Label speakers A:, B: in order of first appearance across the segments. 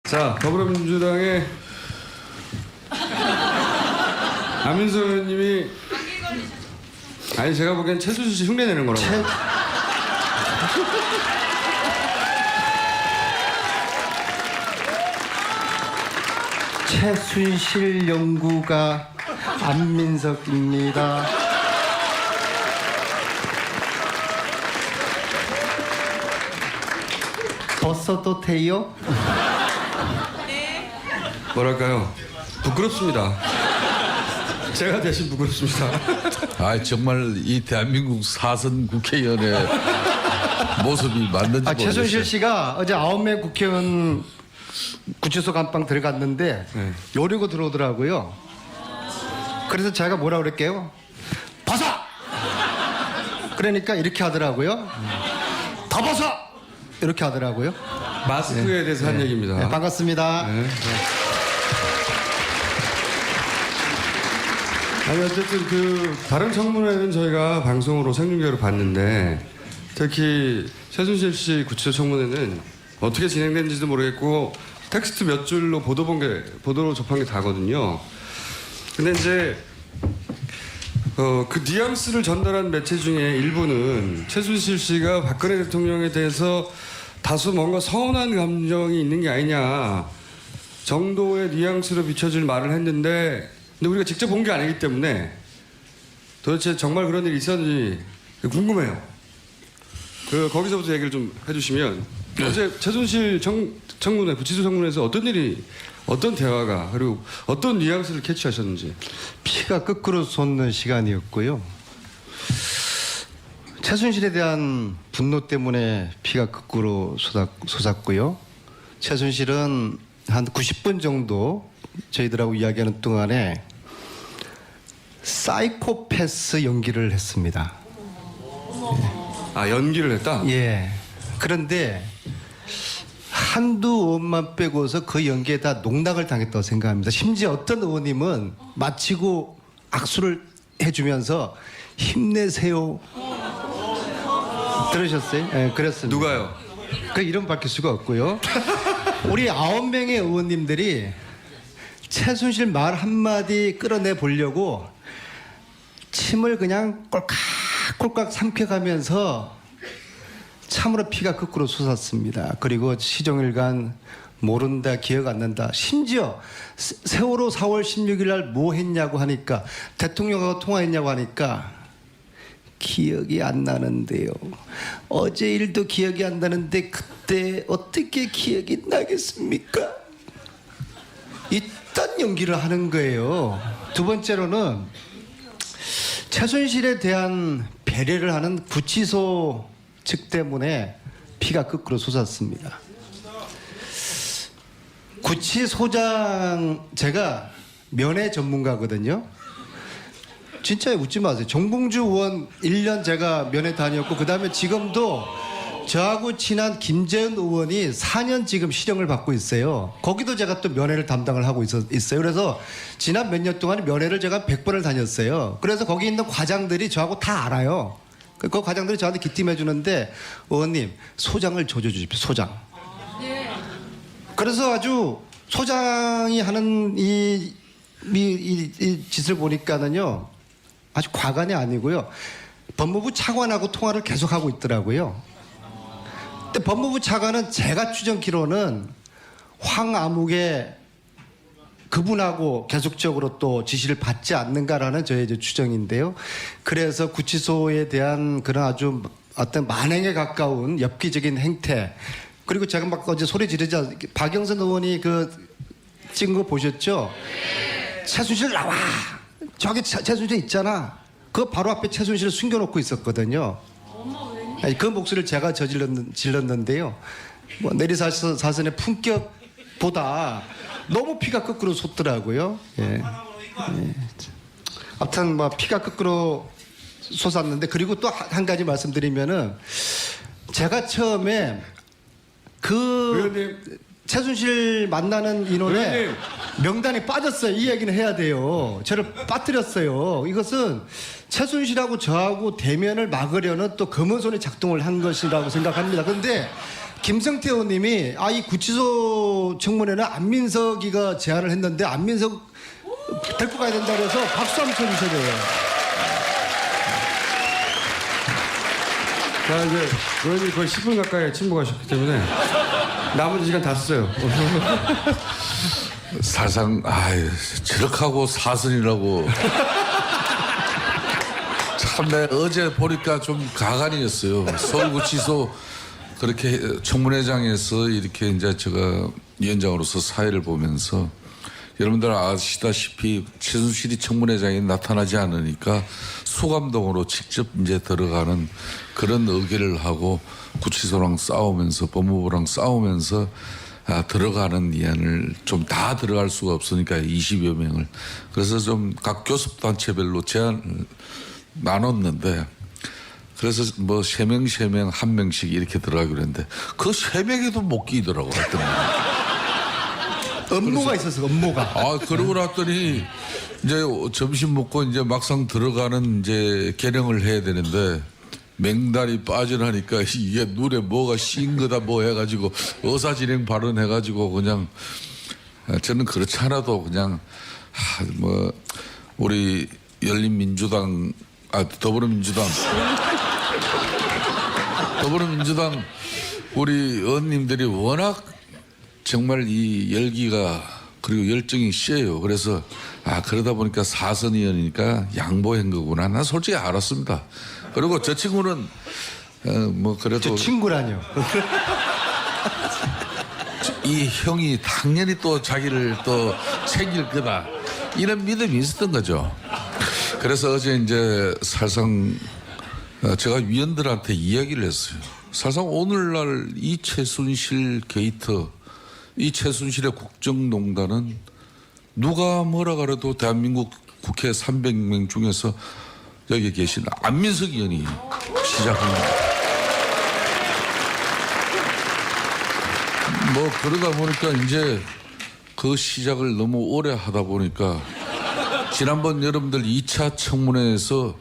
A: 자, 더불어민주당의 안민석 의원님이 아니 제가 보기엔 최순실 씨 흉내내는 거라고.
B: 최순실 연구가 안민석입니다. 벗어도 돼요?
A: 뭐랄까요? 부끄럽습니다. 제가 대신 부끄럽습니다.
C: 아 정말 이 대한민국 사선 국회의원의 모습이 맞는지 모르겠어요.
B: 최순실 씨가 어제 9명 국회의원 구치소 감방 들어갔는데
A: 네.
B: 요리고 들어오더라고요. 그래서 제가 뭐라 그랬게요? 벗어! 그러니까 이렇게 하더라고요. 더 벗어! 이렇게 하더라고요.
A: 마스크에 대해서 한 얘기입니다.
B: 네, 반갑습니다.
A: 네. 아니 어쨌든 그 다른 청문회는 저희가 방송으로 생중계로 봤는데 특히 최순실 씨 구치소 청문회는 어떻게 진행됐는지도 모르겠고 텍스트 몇 줄로 보도로 접한 게 다거든요. 근데 이제 그 뉘앙스를 전달한 매체 중에 일부는 최순실 씨가 박근혜 대통령에 대해서 다소 뭔가 서운한 감정이 있는 게 아니냐 정도의 뉘앙스로 비춰질 말을 했는데 근데 우리가 직접 본 게 아니기 때문에 도대체 정말 그런 일이 있었는지 궁금해요. 거기서부터 얘기를 좀 해주시면 어제 최순실 청문회 구치소 청문회에서 어떤 대화가 그리고 어떤 뉘앙스를 캐치하셨는지.
B: 피가 거꾸로 솟는 시간이었고요. 최순실에 대한 분노 때문에 피가 거꾸로 솟았고요. 최순실은 한 90분 정도 저희들하고 이야기하는 동안에 사이코패스 연기를 했습니다.
A: 아 연기를 했다?
B: 예. 그런데 한두 의원만 빼고서 그 연기에 다 농락을 당했다고 생각합니다. 심지어 어떤 의원님은 마치고 악수를 해주면서 힘내세요. 들으셨어요? 예, 그랬습니다.
A: 누가요?
B: 그 이름 밝힐 수가 없고요. 우리 9명의 의원님들이 최순실 말 한마디 끌어내 보려고 침을 그냥 꼴깍꼴깍 삼켜가면서 참으로 피가 거꾸로 솟았습니다. 그리고 시종일관 모른다, 기억 안 난다. 심지어 세월호 4월 16일 날 뭐 했냐고 하니까 대통령하고 통화했냐고 하니까 기억이 안 나는데요. 어제 일도 기억이 안 나는데 그때 어떻게 기억이 나겠습니까? 이딴 연기를 하는 거예요. 두 번째로는 최순실에 대한 배려를 하는 구치소 측 때문에 피가 거꾸로 솟았습니다. 구치소장 제가 면회 전문가거든요. 진짜 웃지 마세요. 정봉주 의원 1년 제가 면회 다녔고 그 다음에 지금도 저하고 친한 김재현 의원이 4년 지금 실형을 받고 있어요. 거기도 제가 또 면회를 담당을 하고 있어요. 그래서 지난 몇 년 동안 면회를 제가 100번을 다녔어요. 그래서 거기 있는 과장들이 저하고 다 알아요. 그 과장들이 저한테 기팀해 주는데 의원님 소장을 조져주십시오. 소장. 그래서 아주 소장이 하는 이 짓을 보니까는요 아주 과간이 아니고요. 법무부 차관하고 통화를 계속하고 있더라고요. 근데 법무부 차관은 제가 추정키로는 황아묵의 그분하고 계속적으로 또 지시를 받지 않는가라는 저의 이제 추정인데요. 그래서 구치소에 대한 그런 아주 어떤 만행에 가까운 엽기적인 행태 그리고 제가 막 어제 소리 지르자 박영선 의원이 그 찍은 거 보셨죠? 최순실 나와! 저기 최순실 있잖아. 그 바로 앞에 최순실을 숨겨놓고 있었거든요. 아니, 그 목소리를 제가 질렀는데요. 뭐 내리사선의 품격보다 너무 피가 거꾸로 솟더라고요. 예. 아무튼 뭐 피가 거꾸로 솟았는데 그리고 또 한 가지 말씀드리면은 제가 처음에
A: 의원님
B: 최순실 만나는 인원에
A: 의원님.
B: 명단이 빠졌어요. 이 얘기는 해야 돼요. 저를 빠뜨렸어요. 이것은 최순실하고 저하고 대면을 막으려는 또 검은 손이 작동을 한 것이라고 생각합니다. 그런데 김성태 의원님이 이 구치소 청문회는 안민석이가 제안을 했는데 안민석 데리고 가야 된다고 해서 박수 한번 쳐주셔야 돼요.
A: 자, 이제 의원님 거의 10분 가까이 침묵하셨기 때문에 나머지 시간 다 썼어요.
C: 사실상 저렇게하고 사선이라고 참 내가 어제 보니까 좀 가관이었어요. 서울구치소 그렇게 청문회장에서 이렇게 이제 제가 위원장으로서 사회를 보면서 여러분들 아시다시피 최순실이 청문회장에 나타나지 않으니까 소감동으로 직접 이제 들어가는 그런 의결을 하고 구치소랑 싸우면서 법무부랑 싸우면서 들어가는 위안을 좀 다 들어갈 수가 없으니까 20여 명을 그래서 좀 각 교섭단체별로 제안을 나눴는데 그래서 뭐 3명 1명씩 이렇게 들어가기로 했는데 그 3명에도 못 끼더라고 하여튼.
B: 업무가 있었어, 업무가.
C: 그러고 났더니 이제 점심 먹고 이제 막상 들어가는 이제 개령을 해야 되는데 맹단이 빠져나니까 이게 눈에 뭐가 씌인 거다 뭐 해가지고 의사진행 발언해가지고 그냥 저는 그렇지 않아도 그냥 뭐 우리 열린민주당 더불어민주당 우리 의원님들이 워낙 정말 이 열기가 그리고 열정이 세요. 그래서 그러다 보니까 사선 의원이니까 양보한 거구나. 난 솔직히 알았습니다. 그리고 저 친구는 뭐 그래도
B: 저 친구라뇨.
C: 이 형이 당연히 또 자기를 또 챙길 거다 이런 믿음이 있었던 거죠. 그래서 어제 이제 사실상 제가 위원들한테 이야기를 했어요. 사실상 오늘날 이 최순실 게이트, 이 최순실의 국정농단은 누가 뭐라 그래도 대한민국 국회 300명 중에서 여기 계신 안민석 의원이 시작합니다. 뭐 그러다 보니까 이제 그 시작을 너무 오래 하다 보니까 지난번 여러분들 2차 청문회에서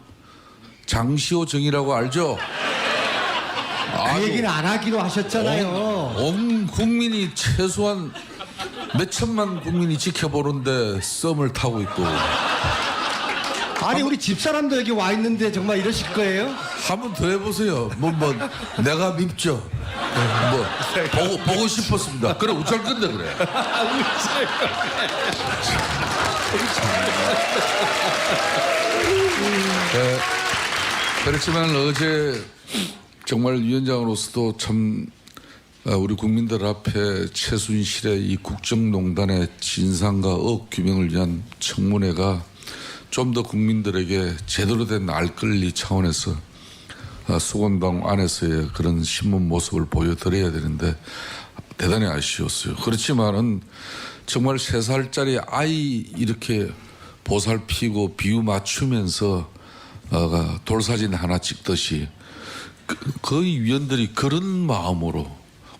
C: 장시호 정의라고 알죠?
B: 그 얘기는 안 하기로 하셨잖아요.
C: 온 국민이 최소한 몇 천만 국민이 지켜보는데 썸을 타고 있고.
B: 아니 우리 집사람도 여기 와 있는데 정말 이러실 거예요?
C: 한번 더 해보세요. 뭐 내가 밉죠. 뭐 보고 싶었습니다. 그래 우짤 건데 그래. 그렇지만 어제 정말 위원장으로서도 참 우리 국민들 앞에 최순실의 이 국정농단의 진상과 억규명을 위한 청문회가 좀 더 국민들에게 제대로 된 알권리 차원에서 수건방 안에서의 그런 신문 모습을 보여드려야 되는데 대단히 아쉬웠어요. 그렇지만은 정말 3살짜리 아이 이렇게 보살피고 비유 맞추면서 돌사진 하나 찍듯이 거의 위원들이 그런 마음으로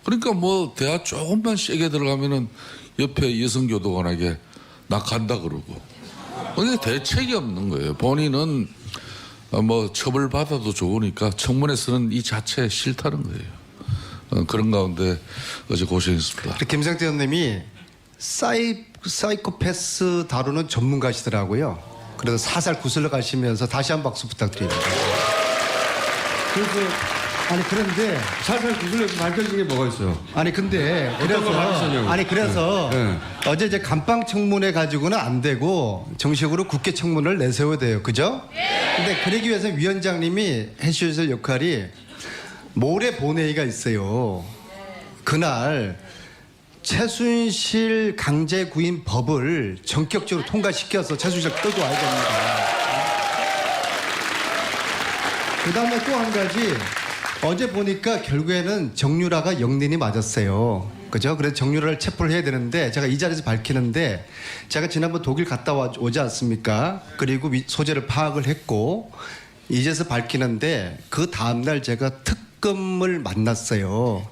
C: 그러니까 뭐 대화 조금만 세게 들어가면은 옆에 여성교도관에게 나 간다 그러고 근데 대책이 없는 거예요. 본인은 뭐 처벌받아도 좋으니까 청문회에서는 이 자체 싫다는 거예요. 그런 가운데 어제 고생했습니다.
B: 김성태 의원님이 사이코패스 다루는 전문가시더라고요. 그래서 사살 구슬러 가시면서 다시 한 박수 부탁드립니다.
A: 그래서 그런데 살살 구슬려서 밝혀진 게 뭐가 있어요?
B: 근데
A: 어떤 거 밝히셨냐고.
B: 그래서
A: 네.
B: 어제 이제 감방 청문회 가지고는 안 되고 정식으로 국회 청문을 내세워야 돼요. 그죠? 근데 그러기 위해서 위원장님이 해주실 역할이 모레 본회의가 있어요. 그날 최순실 강제 구인 법을 전격적으로 통과시켜서 최순실 끌고 와야 됩니다. 그 다음에 또 한 가지 어제 보니까 결국에는 정유라가 영린이 맞았어요. 그죠? 그래서 정유라를 체포를 해야 되는데 제가 이 자리에서 밝히는데 제가 지난번 독일 갔다 오지 않습니까? 그리고 소재를 파악을 했고 이제서 밝히는데 그 다음날 제가 특검을 만났어요.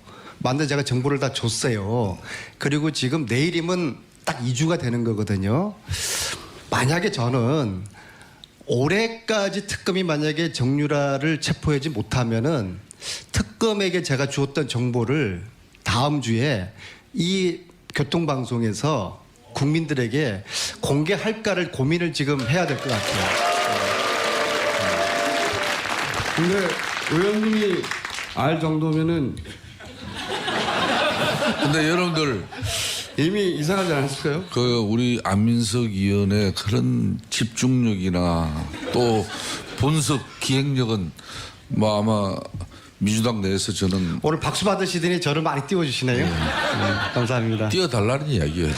B: 만든 제가 정보를 다 줬어요. 그리고 지금 내일이면 딱 2주가 되는 거거든요. 만약에 저는 올해까지 특검이 만약에 정유라를 체포하지 못하면은 특검에게 제가 주었던 정보를 다음 주에 이 교통방송에서 국민들에게 공개할까를 고민을 지금 해야 될 것 같아요.
A: 근데 의원님이 알 정도면은
C: 근데 여러분들
A: 이미 이상하지 않았을까요?
C: 그 우리 안민석 의원의 그런 집중력이나 또 분석 기획력은 뭐 아마 민주당 내에서 저는
B: 오늘 박수 받으시더니 저를 많이 띄워주시네요. 감사합니다.
C: 뛰어달라는 이야기예요.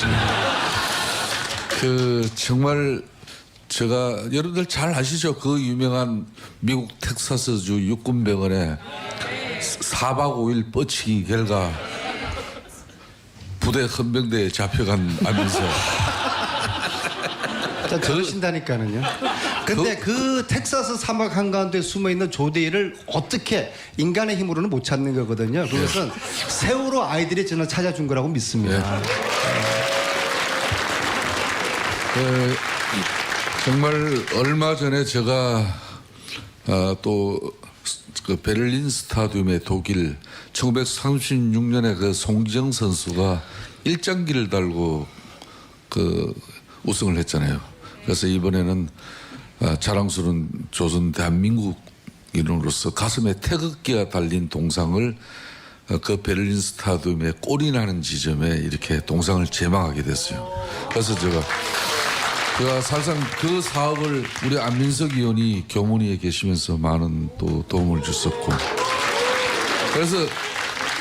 C: 그 정말 제가 여러분들 잘 아시죠? 그 유명한 미국 텍사스주 육군병원에 4박 5일 뻗치기 결과 부대 헌병대에 잡혀간 안민석.
B: 그러신다니까는요. 근데 그 텍사스 사막 한가운데 숨어 있는 조대희를 어떻게 인간의 힘으로는 못 찾는 거거든요. 그것은 세월호 아이들이 저는 찾아준 거라고 믿습니다.
C: 정말 얼마 전에 제가 또 그 베를린 스타디움의 독일 1936년에 그 송지영 선수가 일장기를 달고 그 우승을 했잖아요. 그래서 이번에는 자랑스러운 조선 대한민국인으로서 가슴에 태극기가 달린 동상을 그 베를린 스타디움에 골이 나는 지점에 이렇게 동상을 제망하게 됐어요. 그래서 제가 사실상 그 사업을 우리 안민석 의원이 교문위에 계시면서 많은 또 도움을 줬었고, 그래서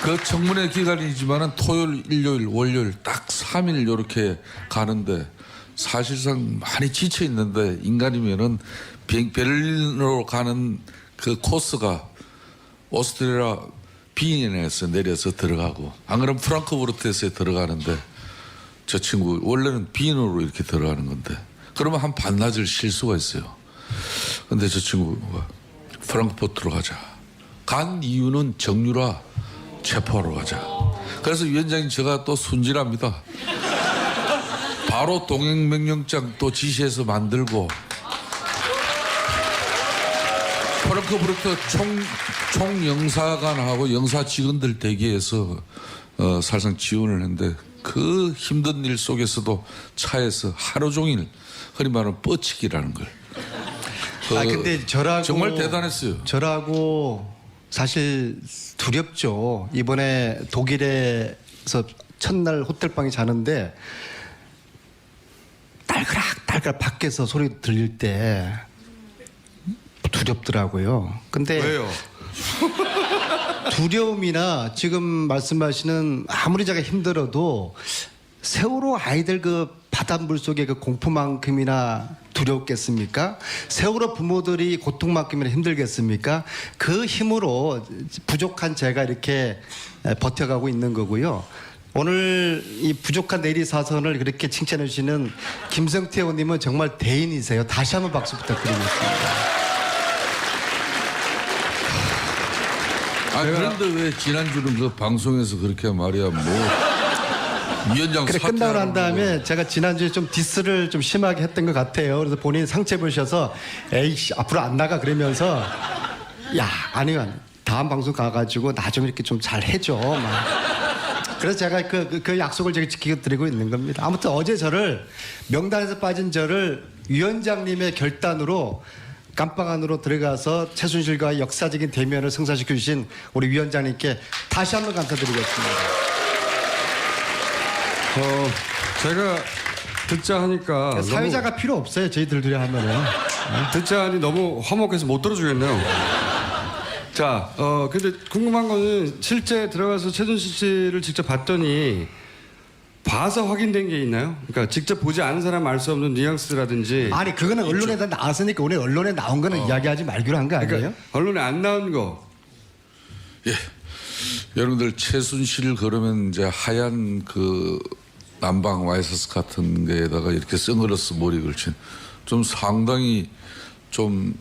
C: 그 청문회 기간이지만은 토요일, 일요일, 월요일 딱 3일 이렇게 가는데 사실상 많이 지쳐 있는데 인간이면은 베를린으로 가는 그 코스가 오스트리아 비엔에서 내려서 들어가고, 안 그러면 프랑크푸르트에서 들어가는데 저 친구 원래는 비엔으로 이렇게 들어가는 건데 그러면 한 반나절 쉴 수가 있어요. 근데 저 친구가 프랑크푸르트로 가자. 간 이유는 정유라 체포하러 가자. 그래서 위원장님 제가 또 순진합니다. 바로 동행명령장 또 지시해서 만들고 프랑크푸르트 총영사관하고 영사 직원들 대기해서 사실상 지원을 했는데 그 힘든 일 속에서도 차에서 하루 종일 흔히 말하는 뻗치기라는 걸.
B: 근데 저라고
C: 정말 대단했어요.
B: 저라고 사실 두렵죠. 이번에 독일에서 첫날 호텔방에 자는데 딸그락 밖에서 소리 들릴 때 두렵더라고요. 근데
A: 왜요?
B: 두려움이나 지금 말씀하시는 아무리 제가 힘들어도 세월호 아이들 그 바닷물 속의 그 공포만큼이나 두렵겠습니까? 세월호 부모들이 고통만큼이나 힘들겠습니까? 그 힘으로 부족한 제가 이렇게 버텨가고 있는 거고요. 오늘 이 부족한 내리사선을 그렇게 칭찬해 주시는 김성태 의원님은 정말 대인이세요. 다시 한번 박수 부탁드리겠습니다.
C: 그런데 왜 지난주는 그 방송에서 그렇게 말이야 위원장
B: 그래 끝나고 난
C: 사퇴하라고
B: 다음에 제가 지난주에 좀 디스를 좀 심하게 했던 것 같아요. 그래서 본인이 상처 보셔서 에이씨 앞으로 안 나가 그러면서 야 아니요 다음 방송 가가지고 나 좀 이렇게 좀 잘 해줘 막. 그래서 제가 그 약속을 제가 지키고 드리고 있는 겁니다. 아무튼 어제 저를 명단에서 빠진 저를 위원장님의 결단으로 깜빵 안으로 들어가서 최순실과의 역사적인 대면을 성사시켜 주신 우리 위원장님께 다시 한번 감사드리겠습니다.
A: 제가 듣자 하니까
B: 사회자가 필요 없어요. 저희들이 하면은.
A: 듣자 하니 너무 화목해서 못 들어주겠네요. 자, 근데 궁금한 거는 실제 들어가서 최순실 씨를 직접 봤더니 봐서 확인된 게 있나요? 그러니까 직접 보지 않은 사람 알 수 없는 뉘앙스라든지.
B: 아니 그거는 언론에다 나왔으니까 오늘 언론에 나온 거는 이야기하지 말기로 한 거 아니에요?
A: 그러니까 언론에 안 나온 거.
C: 예. 여러분들 최순실 그러면 이제 하얀 그 남방 와이셔츠 같은 데에다가 이렇게 선글라스 머리 걸친 좀 상당히 좀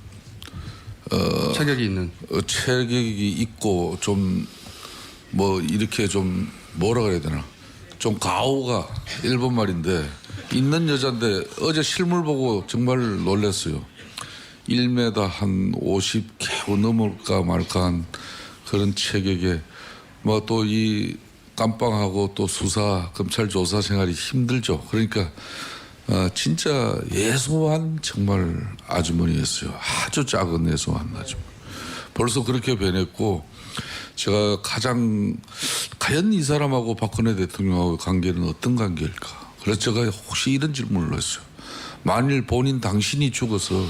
A: 체격이 있는.
C: 체격이 있고 좀 뭐 이렇게 좀 뭐라 그래야 되나 좀 가오가 일본 말인데 있는 여잔데 어제 실물 보고 정말 놀랐어요. 1m 한 50 겨우 넘을까 말까 한 그런 체격에 뭐 또 이 깜빵하고 또 수사 검찰 조사 생활이 힘들죠. 그러니까 진짜 예소한 정말 아주머니였어요. 아주 작은 예소한 아주머니. 벌써 그렇게 변했고 제가 가장 과연 이 사람하고 박근혜 대통령하고 관계는 어떤 관계일까. 그래서 제가 혹시 이런 질문을 했어요. 만일 본인 당신이 죽어서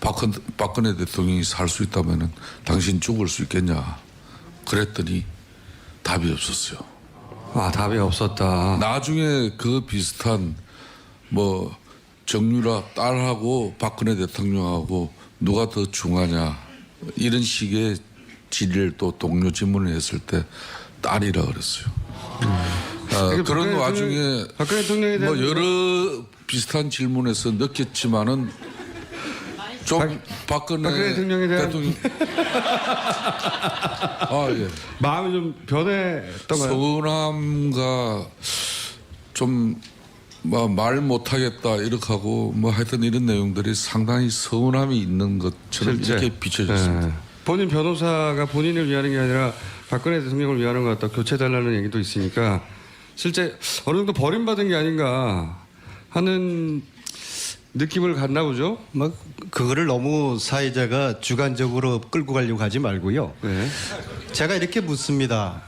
C: 박근혜 대통령이 살 수 있다면은 당신 죽을 수 있겠냐. 그랬더니 답이 없었어요.
A: 아, 답이 없었다.
C: 나중에 그 비슷한 뭐 정유라 딸하고 박근혜 대통령하고 누가 더 중하냐 이런 식의 질의를 또 동료 질문을 했을 때 딸이라 그랬어요. 그런 와중에
A: 박근혜 대통령에 대한
C: 뭐 여러 비슷한 질문에서 느꼈지만은 좀 박근혜
A: 대통령에 대한
C: 아 예.
A: 마음이 좀 변했던가요?
C: 서운함과 좀 말 못하겠다 이렇게 하고 뭐 하여튼 이런 내용들이 상당히 서운함이 있는 것처럼
A: 실제.
C: 이렇게 비춰졌습니다.
A: 네. 본인 변호사가 본인을 위하는 게 아니라 박근혜 대통령을 위하는 것 같다 교체해달라는 얘기도 있으니까 실제 어느 정도 버림받은 게 아닌가 하는 느낌을 갖나 보죠.
B: 뭐 그거를 너무 사회자가 주관적으로 끌고 가려고 하지 말고요.
A: 네.
B: 제가 이렇게 묻습니다.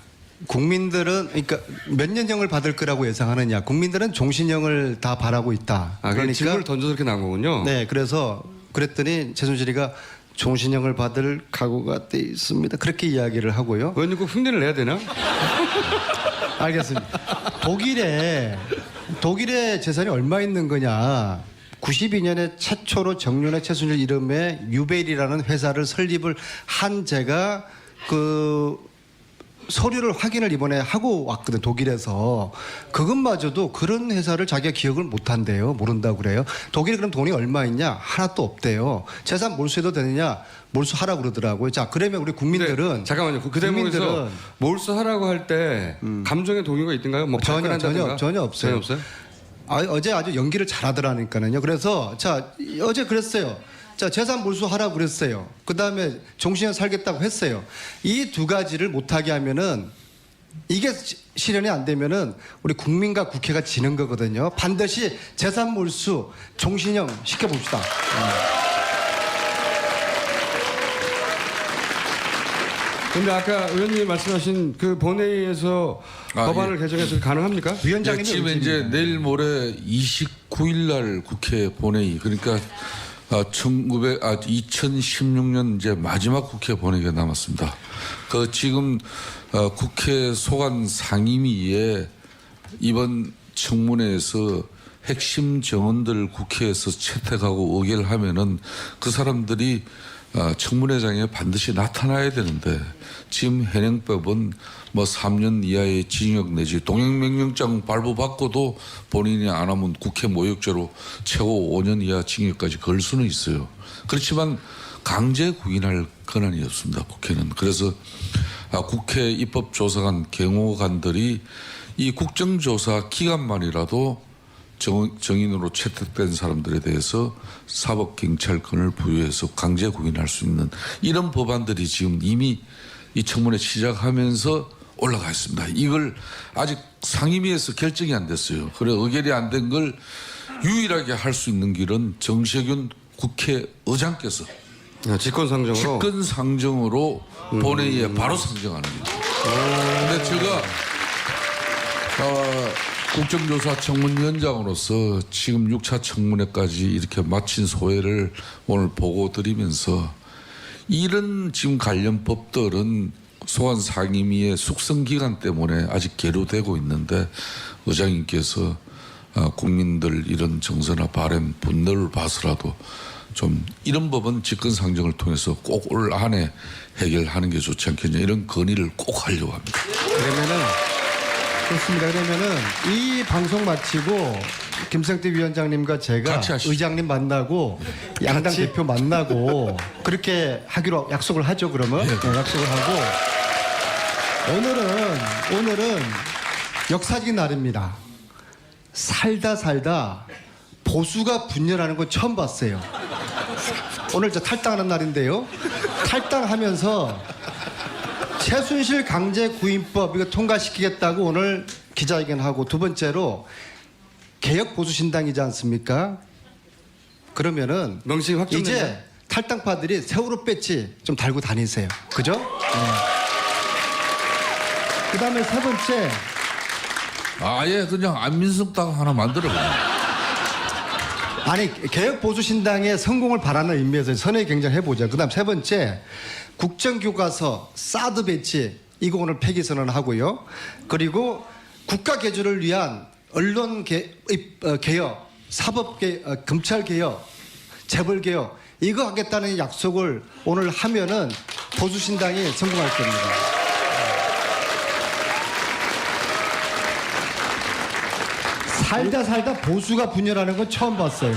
B: 국민들은 그러니까 몇 년형을 받을 거라고 예상하느냐. 국민들은 종신형을 다 바라고 있다.
A: 아, 그러니까 질문을 던져서 이렇게 나온 거군요.
B: 네, 그래서 그랬더니 최순실이가 종신형을 받을 각오가 돼 있습니다. 그렇게 이야기를 하고요.
A: 의원님 꼭 흉내를 내야 되나?
B: 알겠습니다. 독일에 재산이 얼마 있는 거냐. 92년에 최초로 정윤회 최순실 이름의 유벨이라는 회사를 설립을 한 제가 그 서류를 확인을 이번에 하고 왔거든 독일에서. 그것마저도 그런 회사를 자기가 기억을 못한대요. 모른다고 그래요. 독일에 그럼 돈이 얼마 있냐? 하나도 없대요. 재산 몰수해도 되느냐? 몰수하라고 그러더라고요. 자, 그러면 우리 국민들은
A: 네, 잠깐만요. 그 대목에서 몰수하라고 할 때 감정의 동요가 있던가요? 뭐
B: 전혀
A: 발끈한다든가?
B: 전혀 없어요.
A: 전혀 없어요?
B: 어제 아주 연기를 잘하더라니까요. 그래서 자 어제 그랬어요. 자 재산 몰수하라고 그랬어요. 그 다음에 종신형 살겠다고 했어요. 이 두 가지를 못하게 하면은 이게 실현이 안 되면은 우리 국민과 국회가 지는 거거든요. 반드시 재산 몰수, 종신형 시켜봅시다.
A: 근데 아까 의원님이 말씀하신 그 본회의에서 법안을 개정해서 가능합니까?
B: 위원장님이
C: 지금 이제 내일 모레 29일 날 국회 본회의 그러니까 2016년 이제 마지막 국회 본회의가 남았습니다. 그 지금 국회 소관 상임위에 이번 청문회에서 핵심 정원들 국회에서 채택하고 의결하면은 그 사람들이 청문회장에 반드시 나타나야 되는데 지금 현행법은 뭐 3년 이하의 징역 내지 동행명령장 발부받고도 본인이 안 하면 국회 모욕죄로 최고 5년 이하 징역까지 걸 수는 있어요. 그렇지만 강제 구인할 권한이 없습니다. 국회는. 그래서 국회 입법조사관 경호관들이 이 국정조사 기간만이라도 정인으로 채택된 사람들에 대해서 사법경찰권을 부여해서 강제 구인할 수 있는 이런 법안들이 지금 이미 이 청문회 시작하면서 올라가 있습니다. 이걸 아직 상임위에서 결정이 안 됐어요. 그래 의결이 안 된 걸 유일하게 할 수 있는 길은 정세균 국회의장께서 직권상정으로 본회의에 바로 상정하는 거죠. 그런데 제가 국정조사 청문위원장으로서 지금 6차 청문회까지 이렇게 마친 소회를 오늘 보고 드리면서 이런 지금 관련 법들은 소환 상임위의 숙성 기간 때문에 아직 계류되고 있는데 의장님께서 국민들 이런 정서나 바람, 분노를 봐서라도 좀 이런 법은 직권상정을 통해서 꼭 올 한해 해결하는 게 좋지 않겠냐 이런 건의를 꼭 하려고 합니다.
B: 그렇습니다. 그러면은 이 방송 마치고 김성태 위원장님과 제가 의장님 만나고 양당 대표 만나고 그렇게 하기로 약속을 하죠. 그러면 네, 약속을 하고 오늘은 역사적인 날입니다. 살다 보수가 분열하는 건 처음 봤어요. 오늘 저 탈당하는 날인데요. 탈당하면서 최순실 강제구인법 이거 통과시키겠다고 오늘 기자회견하고, 두 번째로 개혁 보수신당이지 않습니까? 그러면은
A: 명칭이 확정된다?
B: 이제 탈당파들이 세월호 배지 좀 달고 다니세요. 그죠? 그다음에 세 번째,
C: 아예 그냥 안민석당 하나 만들어봐요.
B: 아니 개혁 보수신당의 성공을 바라는 의미에서 선의 경쟁을 해보자. 그다음 세 번째, 국정교과서 사드 배치 이거 오늘 폐기 선언하고요. 그리고 국가 개조를 위한 언론 개혁, 사법 개혁, 검찰 개혁, 재벌 개혁 이거 하겠다는 약속을 오늘 하면은 보수신당이 성공할 겁니다. 살다 보수가 분열하는 건 처음 봤어요.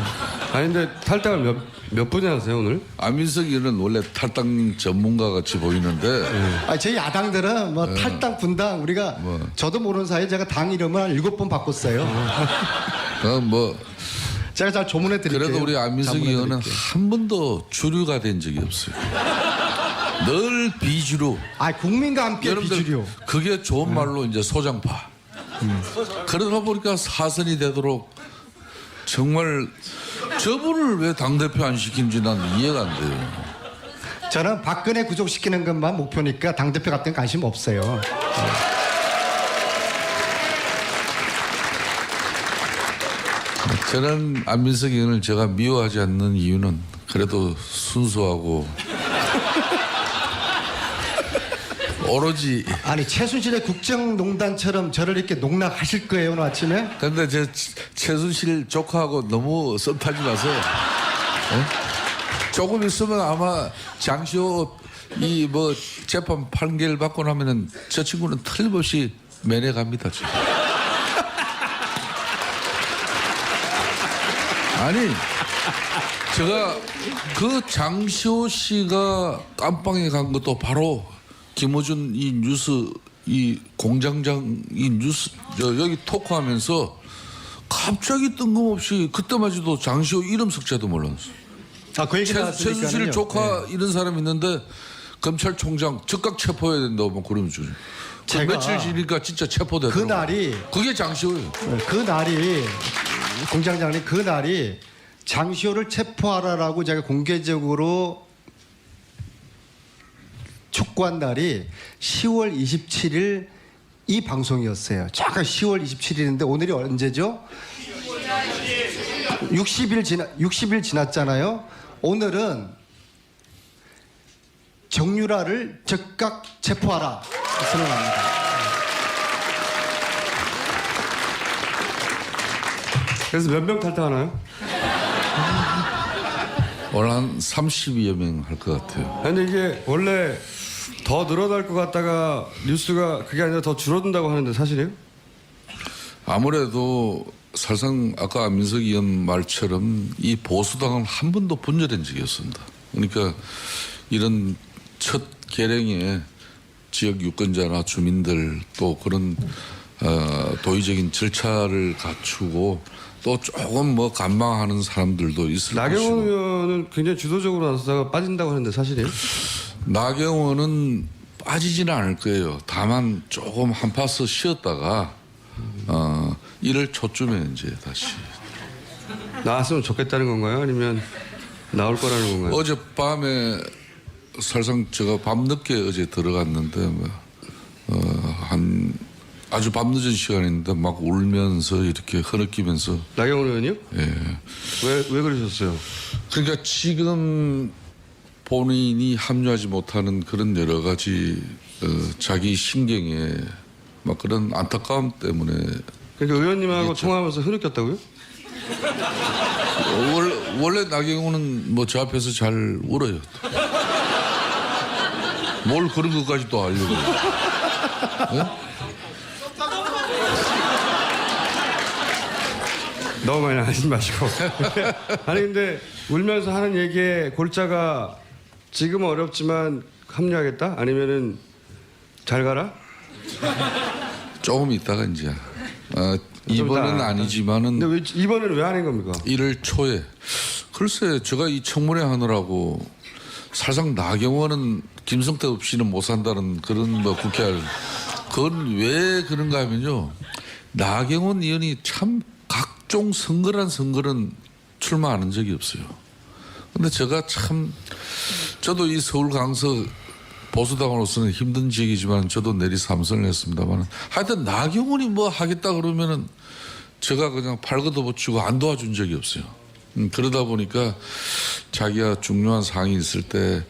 A: 아니 근데 탈당을 몇 분이 하세요 오늘?
C: 안민석 의원은 원래 탈당 전문가 같이 보이는데
B: 아니, 저희 야당들은 뭐 탈당 분당 우리가 저도 모르는 사이에 제가 당 이름을 한 7번 바꿨어요.
C: 뭐
B: 제가 잘 조문해 드릴게요.
C: 그래도 우리 안민석 의원은 한 번도 주류가 된 적이 없어요. 늘 비주류.
B: 아, 국민과 함께
C: 여러분들
B: 비주류.
C: 그게 좋은 말로 이제 소장파. 그러다 보니까 사선이 되도록 정말 저분을 왜 당대표 안 시킨지 난 이해가 안 돼요.
B: 저는 박근혜 구속시키는 것만 목표니까 당대표 같은 거 관심 없어요.
C: 저는 안민석 의원을 제가 미워하지 않는 이유는 그래도 순수하고 오로지.
B: 아니 최순실의 국정농단처럼 저를 이렇게 농락하실 거예요 오늘 아침에?
C: 근데 제 최순실 조카하고 너무 썸 타지 마세요. 조금 있으면 아마 장시호 이 뭐 재판 판결 받고 나면은 저 친구는 틀림없이 면회 갑니다 지금. 아니 제가 그 장시호 씨가 깜빵에 간 것도 바로 김어준 이 뉴스 이 공장장 이 뉴스 여기 토크하면서 갑자기 뜬금없이 그때마저도 장시호 이름 석자도 몰랐어.
B: 아, 그 얘기 나왔으니까요.
C: 최순실 조카 이런 사람 있는데 검찰총장 즉각 체포해야 된다고 뭐 그러면서
B: 제가
C: 며칠 지니까 진짜 체포되더라고.
B: 그 날이
C: 그게 장시호예요.
B: 그 날이 공장장님 그 날이 장시호를 체포하라라고 제가 공개적으로 촉구한 날이 10월 27일 이 방송이었어요. 잠깐 10월 27일인데 오늘이 언제죠? 60일 지났잖아요. 오늘은 정유라를 즉각 체포하라 선언합니다.
A: 그래서 몇 명 탈당하나요?
C: 오늘 한 30여 명 할 것 같아요.
A: 근데 이게 원래 더 늘어날 것 같다가 뉴스가 그게 아니라 더 줄어든다고 하는데 사실이에요?
C: 아무래도 사실상 아까 안민석 의원 말처럼 이 보수당은 한 번도 분열된 적이 없습니다. 그러니까 이런 첫 개량에 지역 유권자나 주민들 또 그런 도의적인 절차를 갖추고 또 조금 뭐 간망하는 사람들도 있을
A: 나경원
C: 것이고.
A: 의원은 굉장히 주도적으로 나서다가 빠진다고 하는데 사실이에요?
C: 나경원은 빠지지는 않을 거예요. 다만 조금 한 파스 쉬었다가 1월 초쯤에 이제 다시.
A: 나왔으면 좋겠다는 건가요? 아니면 나올 거라는 건가요?
C: 어젯밤에 사실상 제가 밤늦게 어제 들어갔는데 한 아주 밤늦은 시간인데 막 울면서 이렇게 흐느끼면서.
A: 나경원 의원이요?
C: 예.
A: 왜 그러셨어요?
C: 그러니까 지금 본인이 합류하지 못하는 그런 여러 가지 자기 신경에 막 그런 안타까움 때문에.
A: 그러니까 의원님하고 통화하면서 흐느꼈다고요?
C: 원래 나경원은 뭐 저 앞에서 잘 울어요. 뭘 그런 것까지 또 알려고. 네?
A: 너무 많이 하지 마시고. 아니 근데 울면서 하는 얘기에 골자가 지금은 어렵지만 합류하겠다? 아니면은 잘 가라?
C: 조금 있다가 이제 이번은 아니지만은
A: 근데 왜 이번에는 왜 하는 겁니까?
C: 1월 초에 글쎄 제가 이 청문회 하느라고 사실상 나경원은 김성태 없이는 못 산다는 그런 뭐 국회할 그건 왜 그런가 하면요 나경원 의원이 참 각종 선거는 출마하는 적이 없어요. 근데 제가 참 저도 이 서울 강서 보수당으로서는 힘든 지역이지만 저도 내리 삼선을 했습니다만 하여튼 나경원이 뭐 하겠다 그러면은 제가 그냥 팔 걷어붙이고 안 도와준 적이 없어요. 그러다 보니까 자기가 중요한 사항이 있을 때